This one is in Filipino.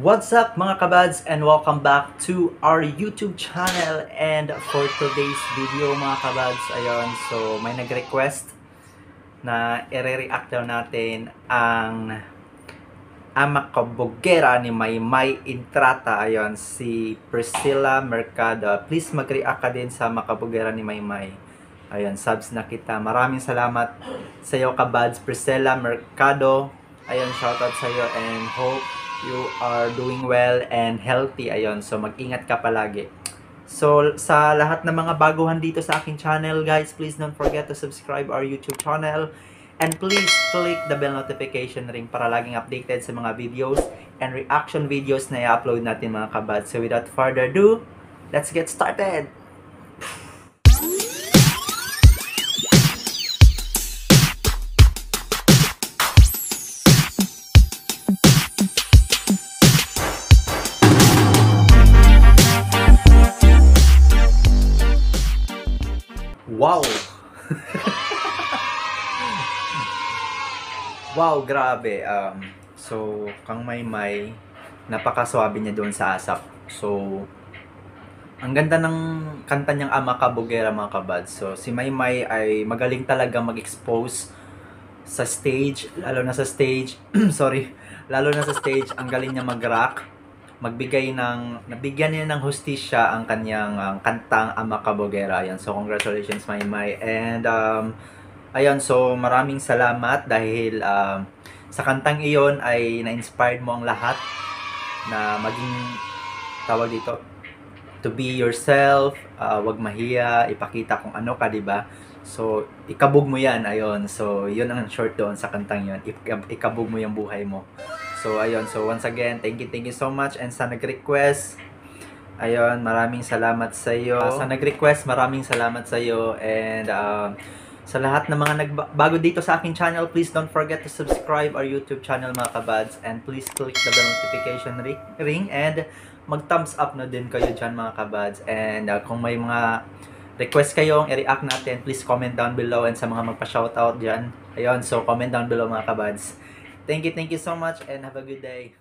What's up mga kabads and welcome back to our YouTube channel. And for today's video mga kabads, ayun, so may nag-request na i-react daw natin ang Amakabugera ni Maymay Intrata. Ayun, si Priscilla Mercado. Please mag-react ka din sa Makabugera ni Maymay. Ayun, subs na kita. Maraming salamat sa iyo kabads, Priscilla Mercado. Ayun, shoutout sa iyo and hope you are doing well and healthy. Ayun, so mag-ingat ka palagi. So, sa lahat ng mga baguhan dito sa aking channel, guys, please don't forget to subscribe our YouTube channel. And please click the bell notification ring para laging updated sa mga videos and reaction videos na i-upload natin mga kabad. So, without further ado, let's get started! Wow! Wow, grabe. So, Kang Maymay, napakaswabe niya doon sa ASAP. So, ang ganda ng kanta niyang Amakabugera mga kabad. So, si Maymay ay magaling talaga mag-expose sa stage, lalo na sa stage, sorry, lalo na sa stage, ang galing niya mag-rock. Nabigyan niya ng hustisya ang kanyang kantang Amakabugera. Ayan, so congratulations Maymay. And ayun, so maraming salamat dahil sa kantang iyon ay na-inspired mo ang lahat na maging tawag dito, to be yourself, wag mahiya, ipakita kung ano ka, di ba? So ikabog mo yan, ayun. So yun ang short doon sa kantang yun, ikabog mo yung buhay mo. So ayun, so once again, thank you so much. And sa nag-request, ayun, maraming salamat sa iyo. Sa nag-request, maraming salamat sa iyo. And sa lahat ng mga nagbago dito sa aking channel, please don't forget to subscribe our YouTube channel mga kabads. And please click the bell notification ring and mag-thumbs up na din kayo dyan mga kabads. And kung may mga request kayong i-react natin, please comment down below. And sa mga magpa-shoutout dyan, ayun, so comment down below mga kabads. Thank you so much and have a good day.